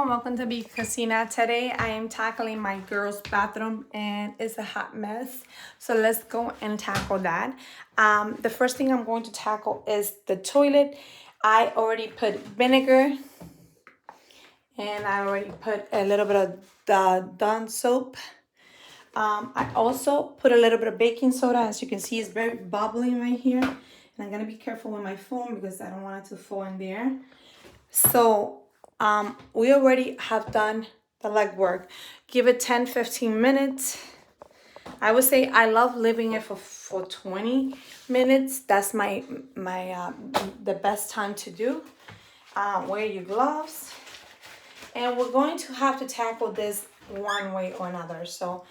and welcome to Be Casina. Today I am tackling my girls' bathroom and it's a hot mess. So let's go and tackle that. The first thing I'm going to tackle is the toilet. I already put vinegar and I already put a little bit of the Dawn soap. I also put a little bit of baking soda. As you can see, it's very bubbling right here. And I'm going to be careful with my phone because I don't want it to fall in there. So we already have done the legwork. Give it 10-15 minutes. I would say I love leaving it for 20 minutes. That's the best time to do. Wear your gloves. And we're going to have to tackle this one way or another. So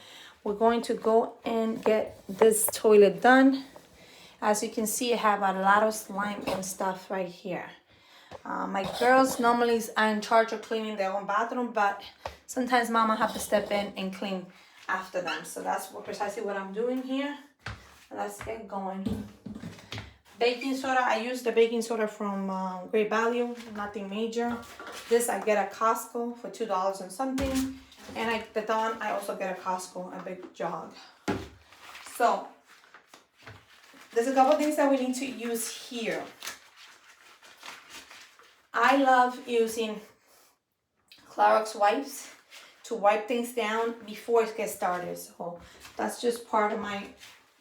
we're going to go and get this toilet done. As you can see, I have a lot of slime and stuff right here. My girls normally are in charge of cleaning their own bathroom, but sometimes mama have to step in and clean after them. So that's precisely what I'm doing here. Let's get going. Baking soda, I use the baking soda from Great Value, nothing major. This I get at Costco for $2 and something. And the Dawn, I also get at Costco, a big jug. So, there's a couple things that we need to use here. I love using Clorox wipes to wipe things down before it gets started. So that's just part of my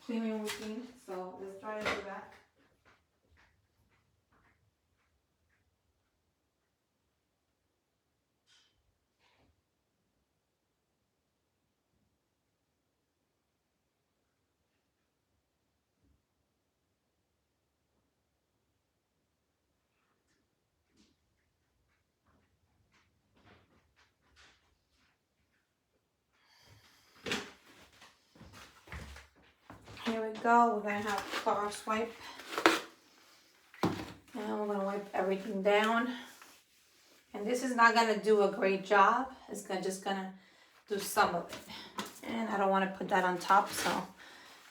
cleaning routine. So let's try to do that. Here we go. We're going to have Clorox wipe. And we're going to wipe everything down. And this is not going to do a great job. It's just going to do some of it. And I don't want to put that on top, so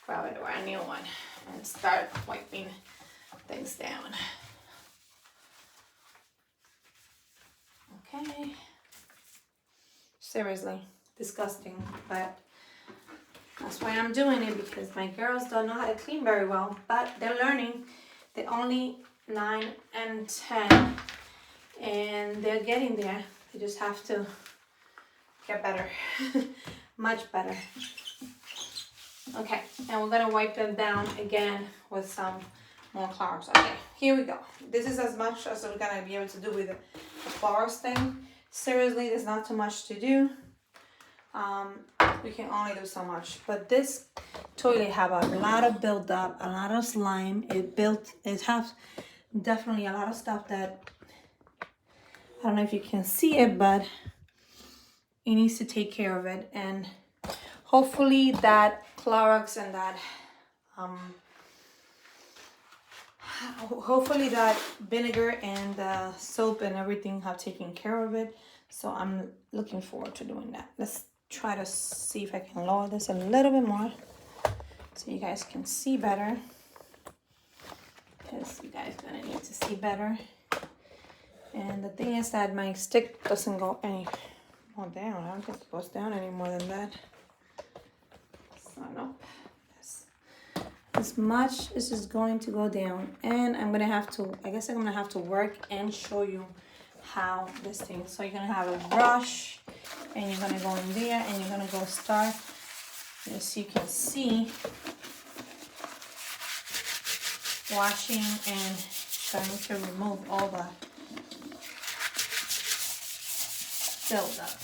grab a brand new one and start wiping things down. Okay. Seriously, disgusting, but that's why I'm doing it, because my girls don't know how to clean very well, but they're learning. They're only 9 and 10, and they're getting there. They just have to get better, much better. Okay, and we're gonna wipe them down again with some more Clorox. Okay, here we go. This is as much as we're gonna be able to do with the Clorox thing. Seriously, there's not too much to do. We can only do so much. But this toilet have a lot of buildup, a lot of slime. It has definitely a lot of stuff that, I don't know if you can see it, but it needs to take care of it. And hopefully that Clorox and that hopefully that vinegar and the soap and everything have taken care of it. So I'm looking forward to doing that. Let's try to see if I can lower this a little bit more so you guys can see better, because you guys are gonna need to see better. And the thing is that my stick doesn't go any more down. I don't think it goes down any more than that. So nope. As much as is going to go down. And I'm gonna have to, I guess I'm gonna have to work and show you how this thing. So you're gonna have a brush and you're gonna go in there and you're gonna go start, as you can see, washing and trying to remove all the buildup.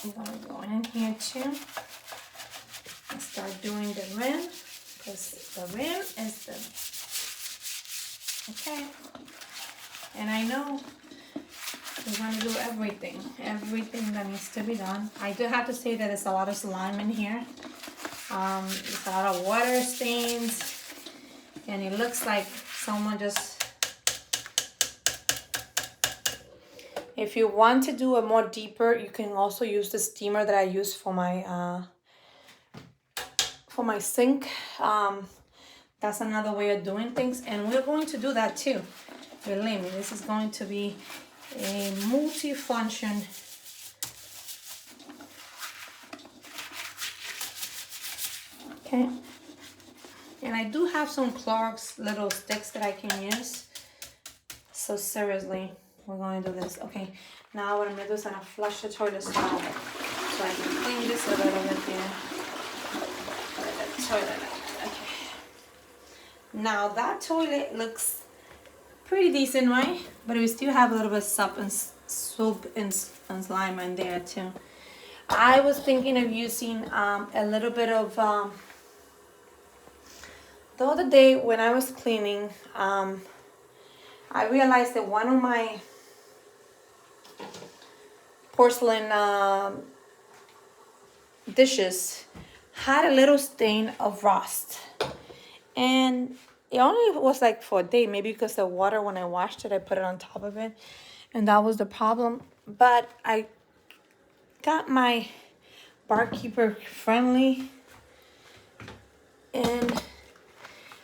I'm gonna go in here too and start doing the rim, because the rim is the, okay. And I know we're gonna do everything that needs to be done. I do have to say that there's a lot of slime in here. There's a lot of water stains, and it looks like someone just, if you want to do a more deeper, you can also use the steamer that I use for my sink. That's another way of doing things, and we're going to do that too. Believe me, this is going to be a multi-function okay. And I do have some Clorox little sticks that I can use. So seriously, we're going to do this. Okay, now what I'm going to do is I'm going to flush the toilet stall so I can clean this a little bit here. The toilet. Okay. Now that toilet looks pretty decent, right? But we still have a little bit of soap and slime in there too. I was thinking of using a little bit of the other day when I was cleaning, I realized that one of my porcelain dishes had a little stain of rust. And it only was like for a day, maybe because the water, when I washed it, I put it on top of it. And that was the problem. But I got my barkeeper friendly and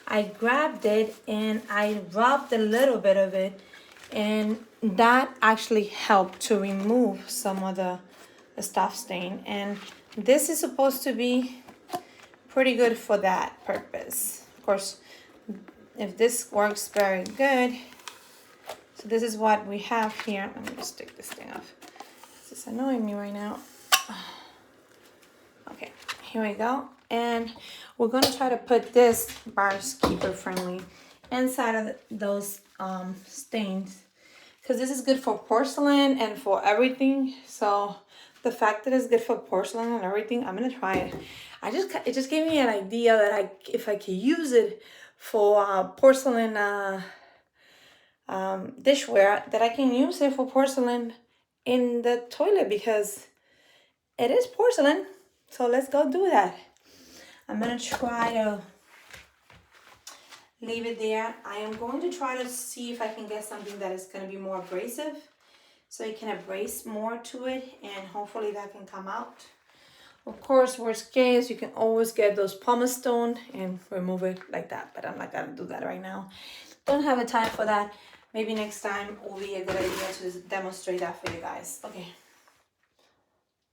I grabbed it and I rubbed a little bit of it, and that actually helped to remove some of the stuff stain. And this is supposed to be pretty good for that purpose. Of course, if this works very good, so this is what we have here. Let me just take this thing off. This is annoying me right now. Okay, here we go. And we're going to try to put this barkeeper friendly inside of those stains, because this is good for porcelain and for everything. So the fact that it's good for porcelain and everything, I'm going to try it. It just gave me an idea that if I could use it for porcelain dishware, that I can use it for porcelain in the toilet, because it is porcelain. So let's go do that. I'm going to try to leave it there. I am going to try to see if I can get something that is going to be more abrasive, so you can abrase more to it, and hopefully that can come out. Of course, worst case, you can always get those pumice stone and remove it like that, but I'm not going to do that right now. Don't have a time for that. Maybe next time will be a good idea to demonstrate that for you guys. Okay.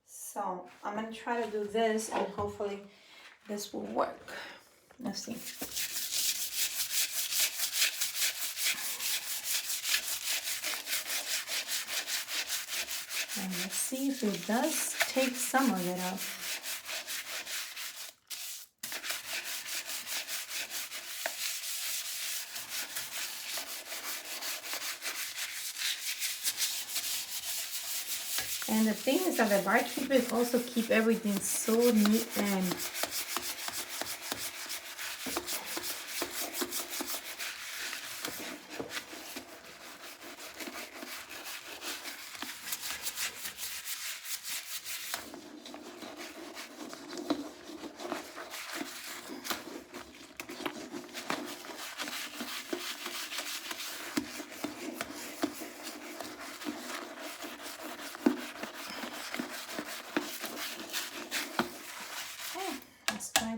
So I'm going to try to do this, and hopefully this will work. Let's see. And let's see if it does take some of it out. And the thing is that the barkeepers also keep everything so neat and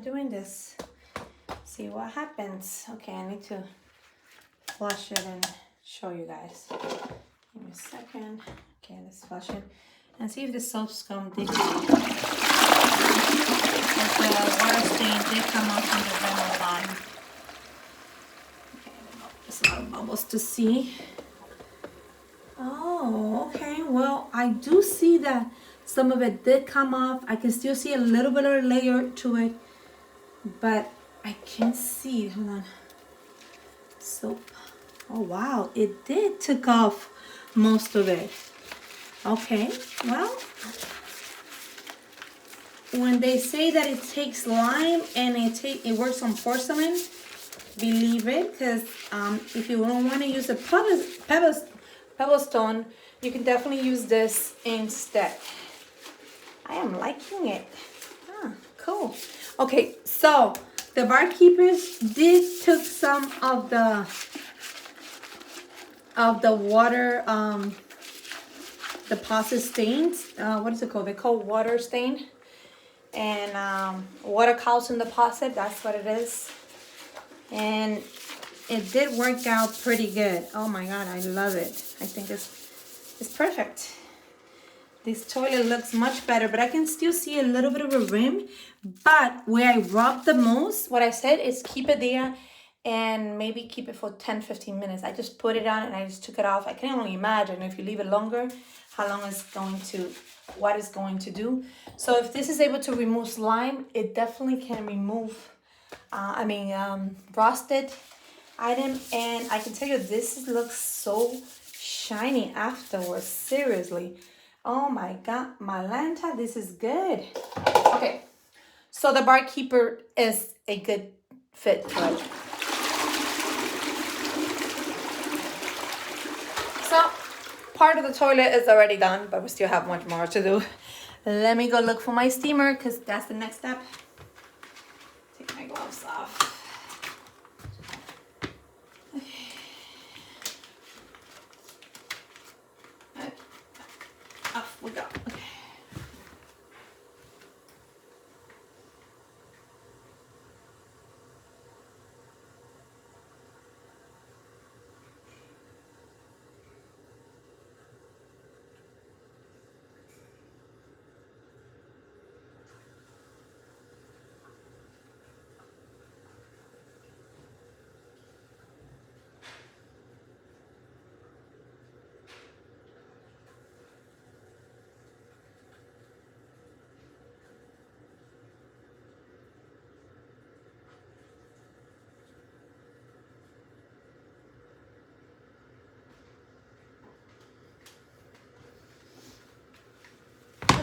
doing this. See what happens. Okay, I need to flush it and show you guys. Give me a second. Okay, let's flush it and see if the soap scum did come. If the water stain did come out from the rim of the bottom. Okay, there's a lot of bubbles to see. Oh, okay. Well, I do see that some of it did come off. I can still see a little bit of a layer to it, but I can see, hold on, soap. Oh wow, it did took off most of it. Okay, well, when they say that it takes lime and it works on porcelain, believe it, because if you don't want to use a pebble stone, you can definitely use this instead. I am liking it. Ah, cool. Okay, so the barkeepers did took some of the water deposit stains. What is it called? They call water stain and water calcium deposit. That's what it is. And it did work out pretty good. Oh my God, I love it. I think it's It's perfect. This toilet looks much better, but I can still see a little bit of a rim. But where I rub the most, what I said is keep it there and maybe keep it for 10-15 minutes. I just put it on and I just took it off. I can only imagine if you leave it longer, how long it's going to, what it's going to do. So if this is able to remove slime, it definitely can remove, frosted item. And I can tell you, this looks so shiny afterwards, seriously. Oh my God, Malanta, this is good. Okay, so the barkeeper is a good fit for it. So, part of the toilet is already done, but we still have much more to do. Let me go look for my steamer, because that's the next step. Take my gloves off. Off we go. Okay.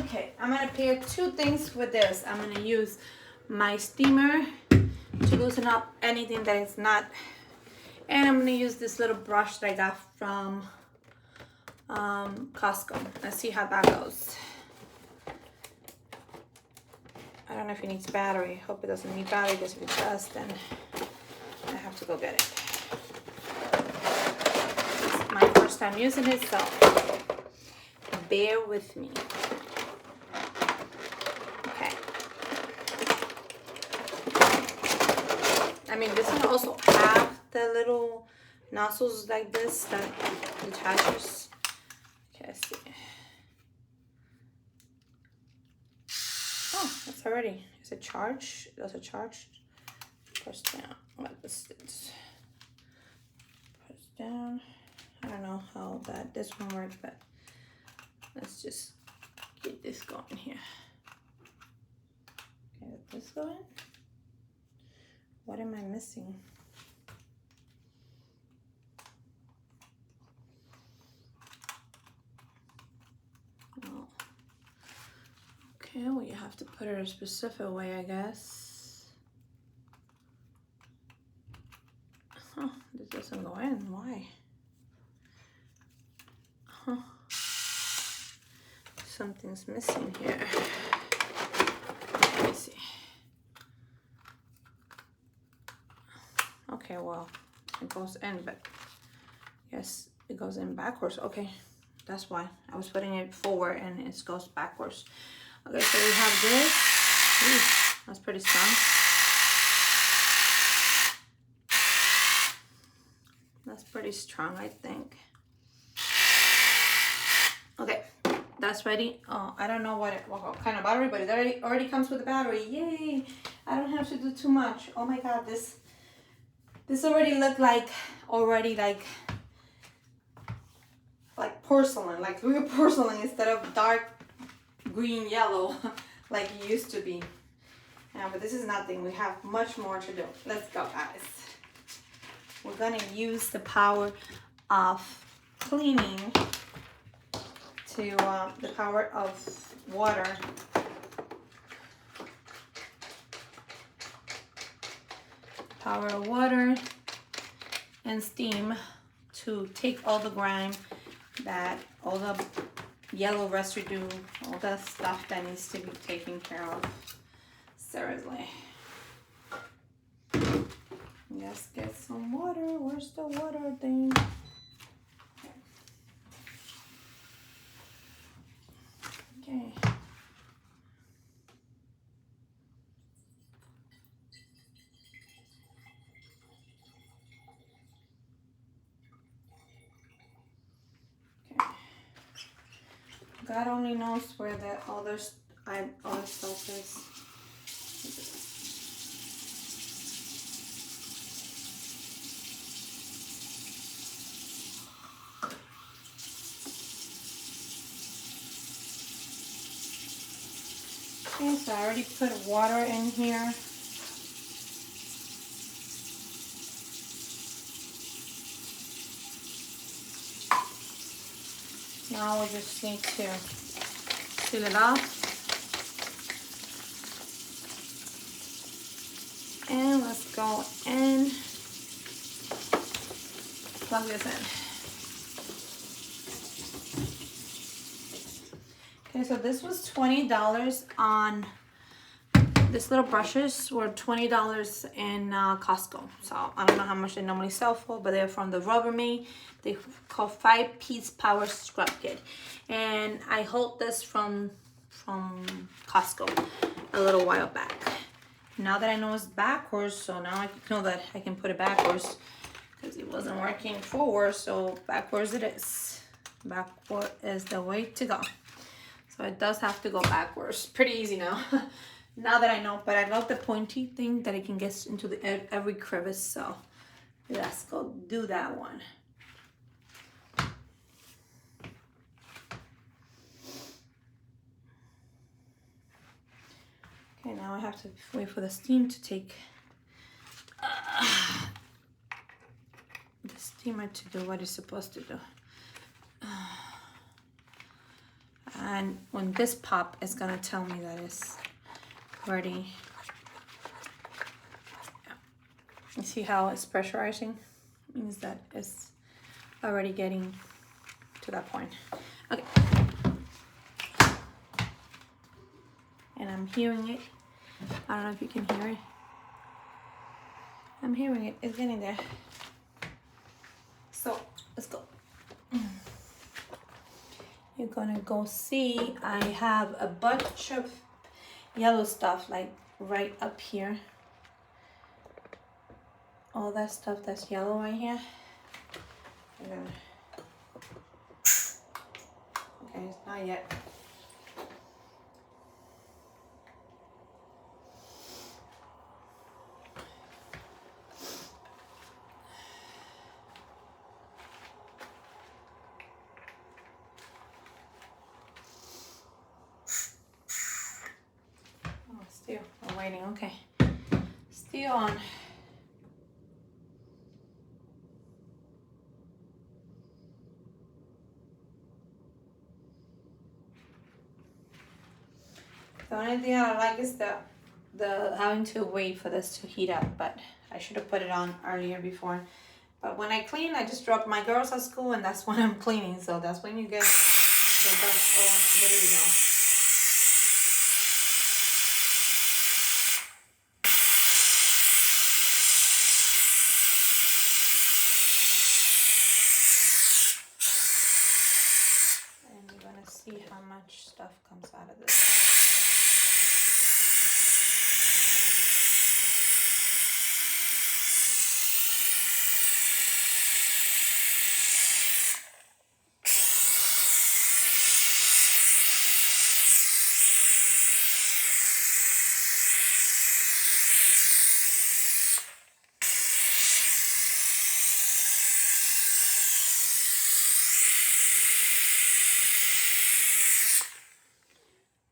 Okay, I'm gonna pair two things with this. I'm gonna use my steamer to loosen up anything that is not, and I'm gonna use this little brush that I got from Costco. Let's see how that goes. I don't know if it needs battery. Hope it doesn't need battery, because if it does, then I have to go get it. It's my first time using it, so bear with me. I mean, this one also have the little nozzles like this that detaches. Okay, let's see. Oh, that's already. Is it charged? Does it charge? Press down. What is this? Press down. I don't know how this one works, but let's just get this going here. Okay, let this go in. What am I missing? Oh. Okay, well, you have to put it a specific way, I guess. Huh, this doesn't go in. Why? Huh. Something's missing here. Let me see. Okay, well, it goes in, but yes, it goes in backwards. Okay, that's why I was putting it forward and it goes backwards. Okay, so we have this. Ooh, that's pretty strong. That's pretty strong, I think. Okay, that's ready. Oh, I don't know what kind of battery, but it already comes with a battery. Yay! I don't have to do too much. Oh my God, this already looked like porcelain, like real porcelain instead of dark green yellow like it used to be. Yeah, but this is nothing. We have much more to do. Let's go, guys. We're gonna use the power of cleaning to the power of water. Power of water and steam to take all the grime, all the yellow residue, all the stuff that needs to be taken care of. Seriously. Let's get some water. Where's the water thing? Okay. God only knows where the other stuff is. Okay, so I already put water in here. Now we just need to seal it off. And let's go and plug this in. Okay, so this was $20 on these little brushes were $20 in Costco. So I don't know how much they normally sell for, but they're from the Rubbermaid. They call 5-piece power scrub kit. And I hold this from Costco a little while back. Now that I know it's backwards, so now I know that I can put it backwards because it wasn't working forward, so backwards it is. Backward is the way to go. So it does have to go backwards. Pretty easy now. Now that I know, but I love the pointy thing that it can get into every crevice, so let's go do that one. Okay, now I have to wait for the steam to take the steamer to do what it's supposed to do. And when this pop, it's gonna tell me that it's ready. You see how it's pressurizing? It means that it's already getting to that point. Okay. And I'm hearing it. I don't know if you can hear it. I'm hearing it. It's getting there. So let's go. You're gonna go see I have a bunch of yellow stuff like right up here. All that stuff that's yellow right here. Okay, it's not yet. Still, we're waiting, okay. Still on. The only thing I don't like is the having to wait for this to heat up, but I should have put it on earlier before. But when I clean, I just drop my girls at school and that's when I'm cleaning, so that's when you get the best. Oh, there you go. See how much stuff comes out of this.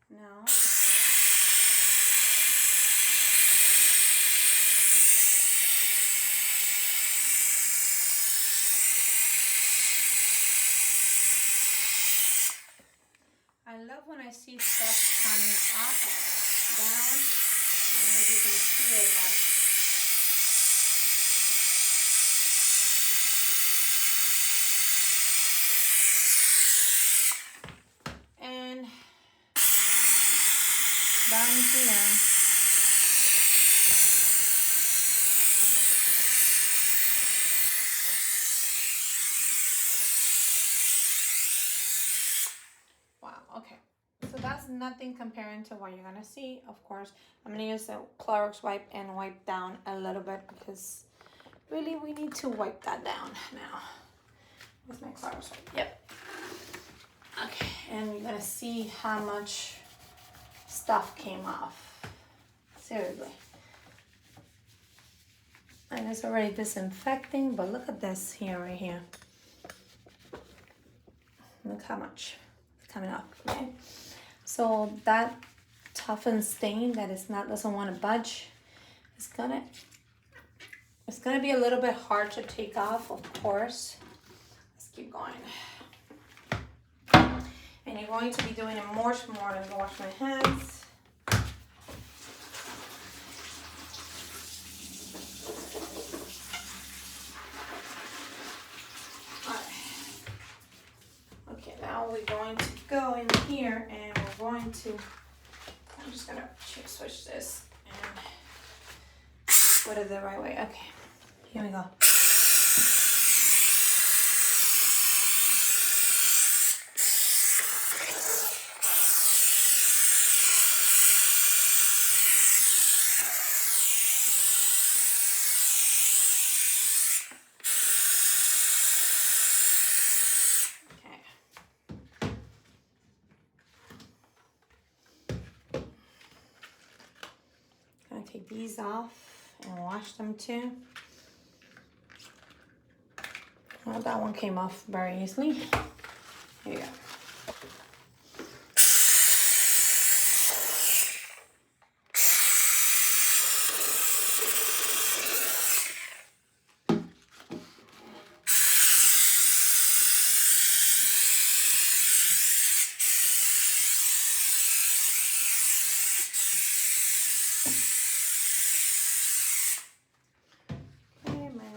Now, I love when I see stuff coming up, down. I don't know if you can see it, but and down here. Wow, okay. So that's nothing comparing to what you're gonna see. Of course, I'm gonna use a Clorox wipe and wipe down a little bit because really we need to wipe that down now. Where's my Clorox wipe? Yep. Okay, and you're gonna gonna see how much stuff came off. Seriously. And it's already disinfecting, but look at this here, right here. Look how much is coming off, okay? So that toughened stain that is not doesn't want to budge, it's gonna be a little bit hard to take off, of course. Let's keep going. And you're going to be doing it much more. I'm gonna wash my hands. We're going to go in here and we're going to, I'm just gonna switch this and put it the right way. Okay, here we go. Take these off and wash them too. Well, that one came off very easily. Here you go.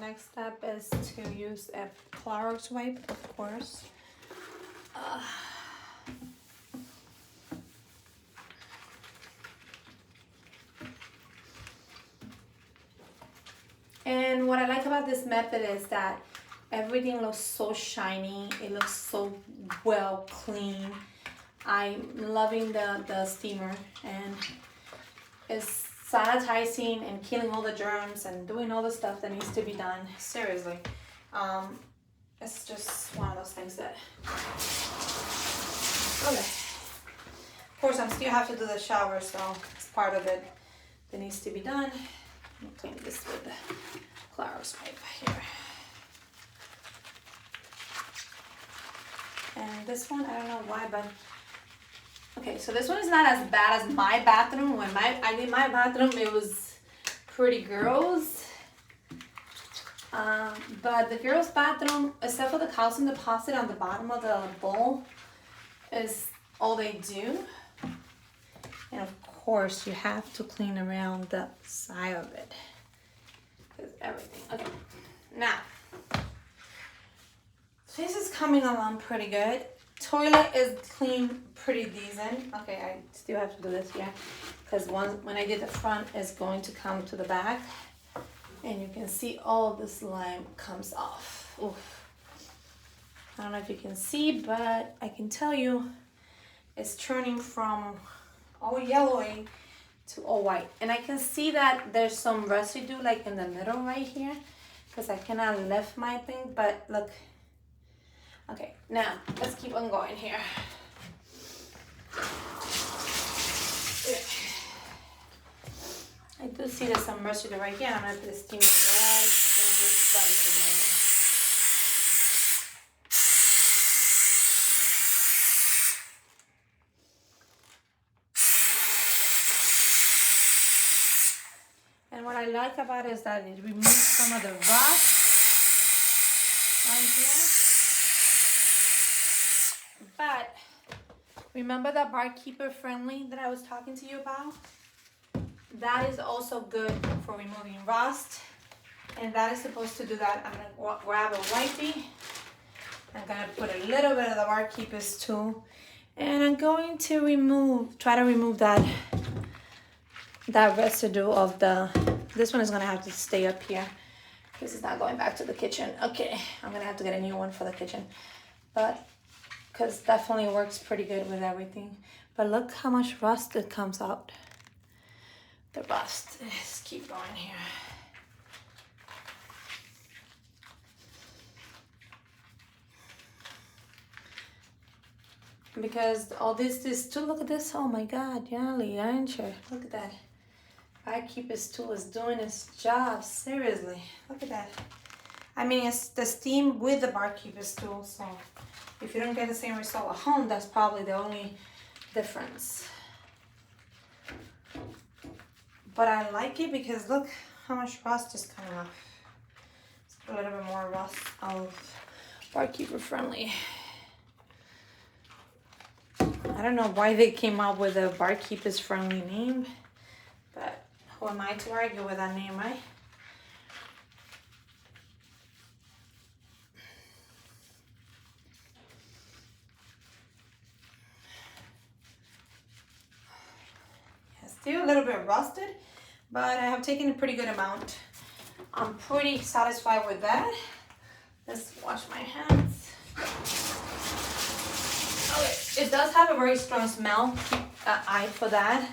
Next step is to use a Clorox wipe, of course. And what I like about this method is that everything looks so shiny. It looks so well clean. I'm loving the steamer, and it's sanitizing and killing all the germs and doing all the stuff that needs to be done. Seriously, it's just one of those things that, okay. Of course, I still have to do the shower, so it's part of it that needs to be done. I'm gonna clean this with the Clorox wipe here. And this one, I don't know why, but okay, so this one is not as bad as my bathroom. When I did my bathroom, it was pretty gross. But the girls' bathroom, except for the calcium deposit on the bottom of the bowl, is all they do. And of course, you have to clean around the side of it. Because everything. Okay, now, this is coming along pretty good. Toilet is clean, pretty decent. Okay, I still have to do this here because when I did the front, it's going to come to the back, and you can see all the slime comes off. Oof. I don't know if you can see, but I can tell you it's turning from all yellowy to all white, and I can see that there's some residue like in the middle right here because I cannot lift my thing, but look. Okay, now let's keep on going here. I do see there's some residue right here. I'm gonna put the steamer right in this side of and what I like about it is that it removes some of the rust right here. But remember that barkeeper friendly that I was talking to you about? That is also good for removing rust, and that is supposed to do that. I'm gonna grab a wipey. I'm gonna put a little bit of the barkeepers too, and I'm going to try to remove that residue of this one is gonna have to stay up here because it's not going back to the kitchen. Okay, I'm gonna have to get a new one for the kitchen, but because definitely works pretty good with everything. But look how much rust it comes out. The rust. Let's keep going here. because all this tool, look at this, oh my god, Yali, aren't you? Look at that. Barkeeper's tool is doing its job, seriously. Look at that. I mean, it's the steam with the barkeeper's tool, so if you don't get the same result at home, that's probably the only difference. But I like it because look how much rust is coming off. It's a little bit more rust of barkeeper friendly. I don't know why they came up with a barkeeper's friendly name, but who am I to argue with that name, right? Still a little bit rusted, but I have taken a pretty good amount. I'm pretty satisfied with that. Let's wash my hands. Okay, it does have a very strong smell. Keep an eye for that.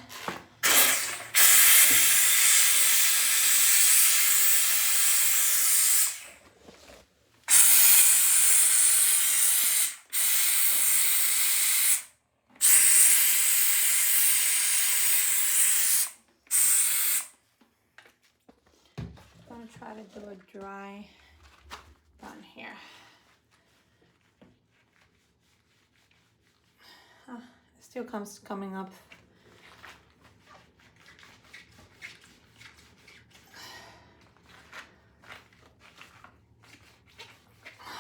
Try to do it dry down here. It still coming up.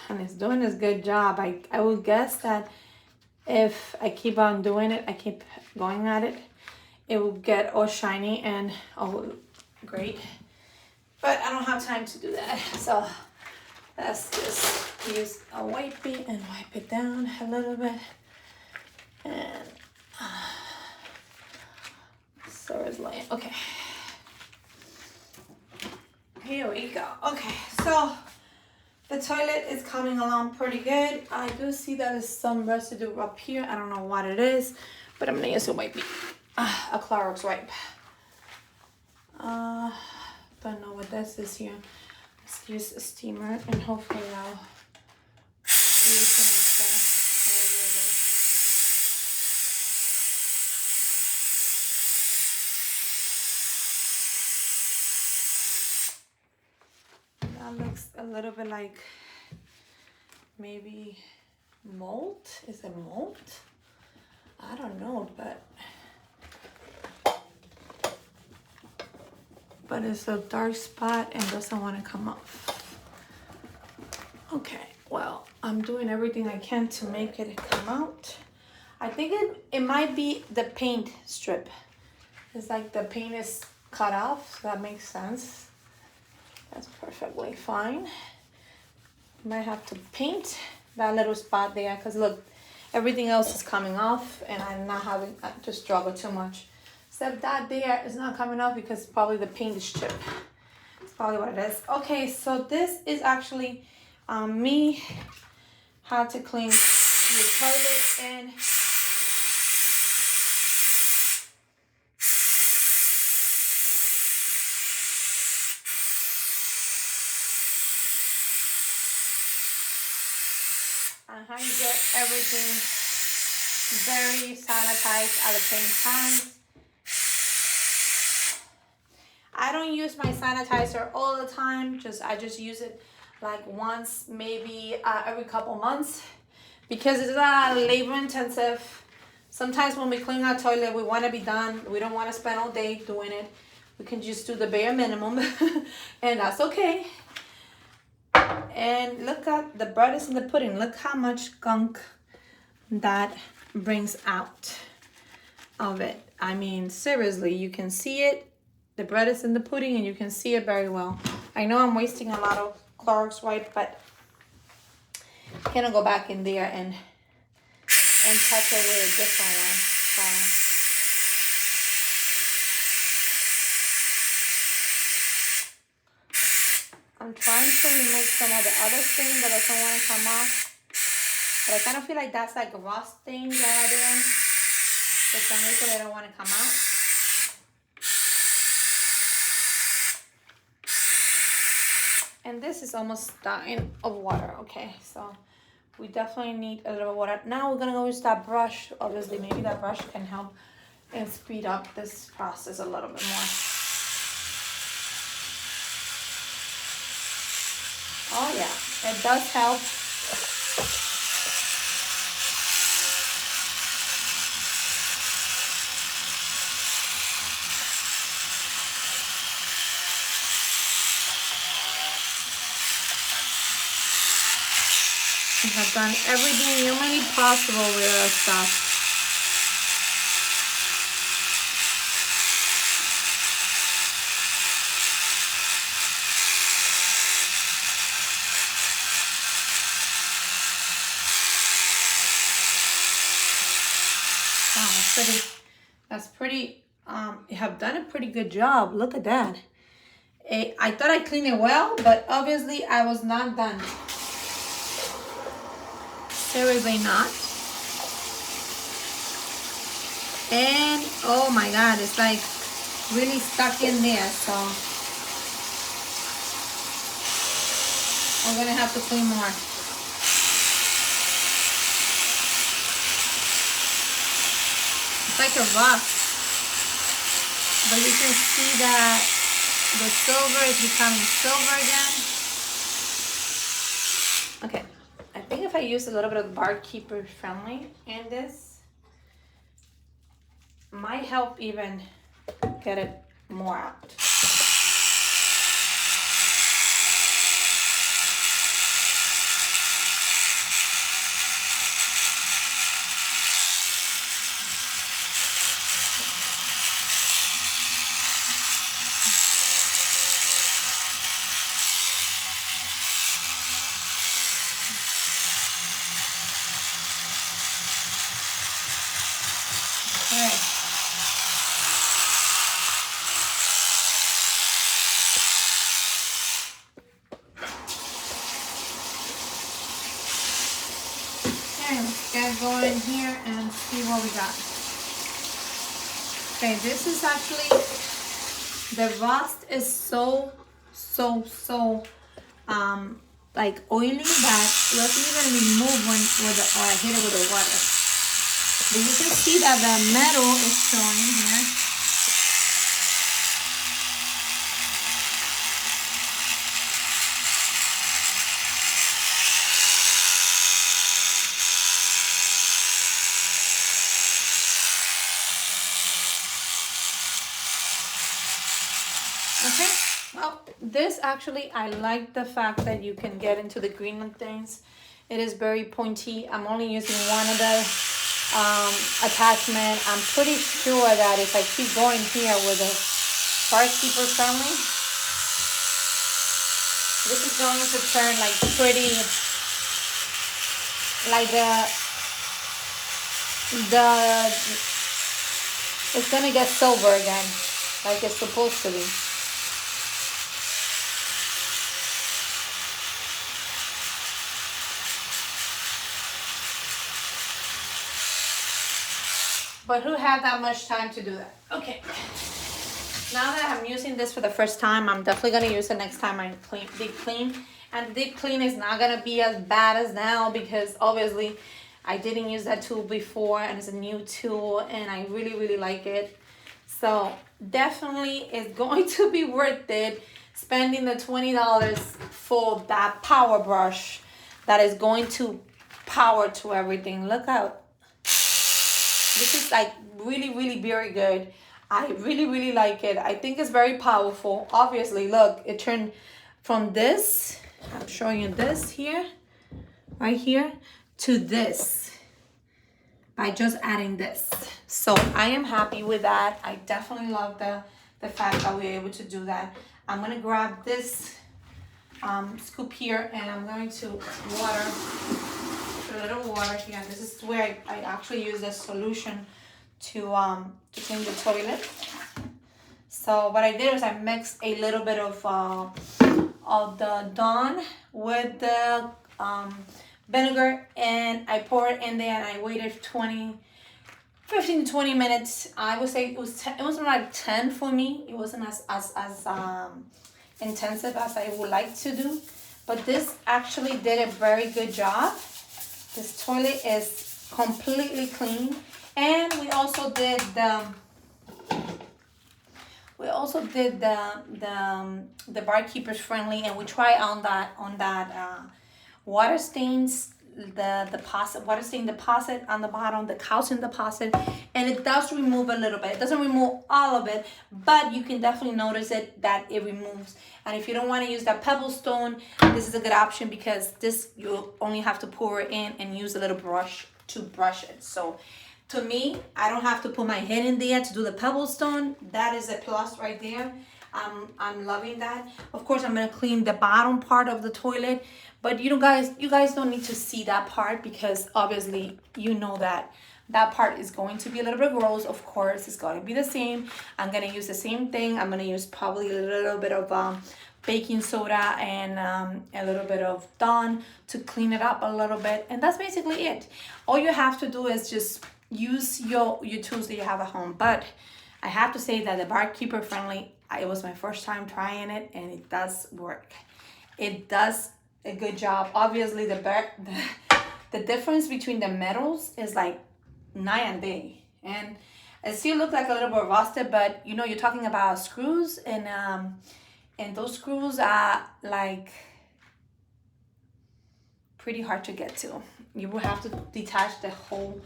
And it's doing this good job. I would guess that if I keep on doing it, I keep going at it, it will get all shiny and all great. But I don't have time to do that, so let's just use a wipey and wipe it down a little bit. And seriously, okay. Here we go. Okay, so the toilet is coming along pretty good. I do see that there's some residue up here. I don't know what it is, but I'm gonna use a wipey, a Clorox wipe. Don't know what this is here. Let's use a steamer and hopefully I'll use that looks a little bit like maybe mold. Is it mold? I don't know, but it's a dark spot and doesn't want to come off. Okay, well, I'm doing everything I can to make it come out. I think it might be the paint strip. It's like the paint is cut off, so that makes sense. That's perfectly fine. Might have to paint that little spot there because look, everything else is coming off and I'm not having to struggle too much. Except that there is not coming off because probably the paint is chipped. It's probably what it is. Okay, so this is actually me how to clean your toilet and how you get everything very sanitized at the same time. I don't use my sanitizer all the time. I just use it like once, maybe every couple months because it's labor intensive. Sometimes when we clean our toilet, we want to be done. We don't want to spend all day doing it. We can just do the bare minimum and that's okay. And look at the bread is in the pudding. Look how much gunk that brings out of it. I mean, seriously, you can see it. The bread is in the pudding and you can see it very well. I know I'm wasting a lot of Clorox wipe, but I'm gonna go back in there and touch it with a different one. I'm trying to remove some of the other stain that doesn't want to come off. But I kind of feel like that's like rust stains that are there. For some reason they don't want to come out. And this is almost dying of water. Okay, so We definitely need a little water. Now we're gonna go use that brush. Obviously, maybe that brush can help and speed up this process a little bit more. Oh yeah, it does help. I have done everything humanly possible with our stuff. Wow, that's pretty, you have done a pretty good job. Look at that. I thought I cleaned it well, but obviously I was not done. Seriously not. And oh my God, it's like really stuck in there, so I'm gonna have to clean more. It's like a rust, but you can see that the silver is becoming silver again. Okay, I think if I use a little bit of Bar Keeper Friendly in this, might help even get it more out. Let's go in here and see what we got. Okay, this is actually, the rust is so like oily that it doesn't even remove when I hit it with the water. But you can see that the metal is showing here. Okay, well, this actually, I like the fact that you can get into the green and things. It is very pointy. I'm only using one of the attachment. I'm pretty sure that if I keep going here with the Bar Keeper Friendly, this is going to turn like pretty, like it's gonna get silver again, like it's supposed to be. But who had that much time to do that? Okay. Now that I'm using this for the first time, I'm definitely going to use it next time I deep clean. And deep clean is not going to be as bad as now because obviously I didn't use that tool before and it's a new tool and I really like it. So definitely it's going to be worth it spending the $20 for that power brush that is going to power to everything. Look out. This is like really very good. I really like it. I think it's very powerful. Obviously, look, it turned from this, I'm showing you this here, right here, to this by just adding this. So I am happy with that. I definitely love the fact that we're able to do that. I'm gonna grab this scoop here and I'm going to water. A little water here. This is where I actually use the solution to clean the toilet. So what I did was I mixed a little bit of the Dawn with the vinegar and I poured it in there and I waited 15 to 20 minutes. I would say it wasn't like 10 for me. It wasn't as intensive as I would like to do. But this actually did a very good job. This toilet is completely clean. And we also did the barkeepers friendly, and we try on that water stains, the deposit, water stain deposit on the bottom, the calcium deposit, and it does remove a little bit. It doesn't remove all of it, but you can definitely notice it that it removes. And if you don't want to use that pebble stone, this is a good option, because this you only have to pour it in and use a little brush to brush it. So to me, I don't have to put my head in there to do the pebble stone. That is a plus right there. I'm loving that. Of course, I'm gonna clean the bottom part of the toilet, but you guys don't need to see that part, because obviously you know that that part is going to be a little bit gross. Of course, it's going to be the same. I'm gonna use the same thing. I'm gonna use probably a little bit of baking soda and a little bit of Dawn to clean it up a little bit, and that's basically it. All you have to do is just use your tools that you have at home. But I have to say that the barkeeper friendly, it was my first time trying it, and it does work. It does a good job. Obviously, the difference between the metals is like night and day, and it still look like a little bit rusted, but you know, you're talking about screws, and those screws are like pretty hard to get to. You will have to detach the whole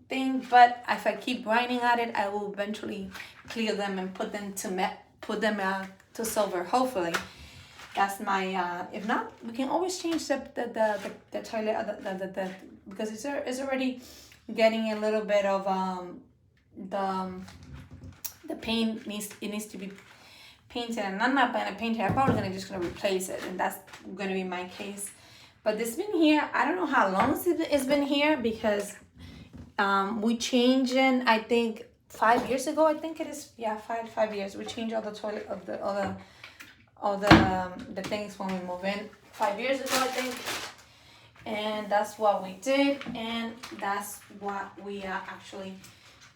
thing, but if I keep grinding at it, I will eventually clear them and put them to silver. Hopefully, that's my. If not, we can always change the toilet because it's already getting a little bit of the paint needs to be painted, and I'm not gonna paint it. I'm probably gonna replace it, and that's gonna be my case. But this been here, I don't know how long it's been here, because we changed in, I think 5 years ago, I think it is, yeah, 5 years. We changed all the toilet of all the things when we move in 5 years ago, I think. And that's what we did, and that's what we actually,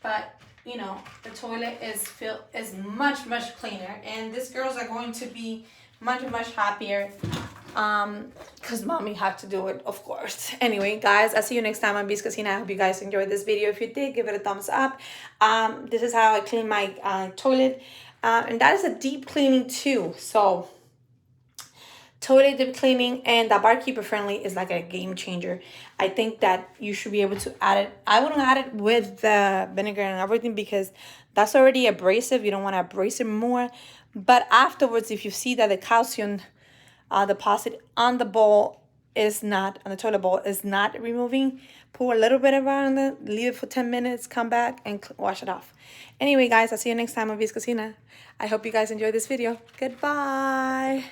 but you know, the toilet is much cleaner, and these girls are going to be much happier, because mommy had to do it, of course. Anyway, guys, I'll see you next time on Beast Casina. I hope you guys enjoyed this video. If you did, give it a thumbs up. This is how I clean my toilet, and that is a deep cleaning too. So toilet deep cleaning and the barkeeper friendly is like a game changer. I think that you should be able to add it. I wouldn't add it with the vinegar and everything, because that's already abrasive. You don't want to abrasive more. But afterwards, if you see that the calcium deposit on the bowl is not, on the toilet bowl is not removing, pour a little bit around it, leave it for 10 minutes, come back and wash it off. Anyway, guys, I'll see you next time on Beast Casina. I hope you guys enjoyed this video. Goodbye.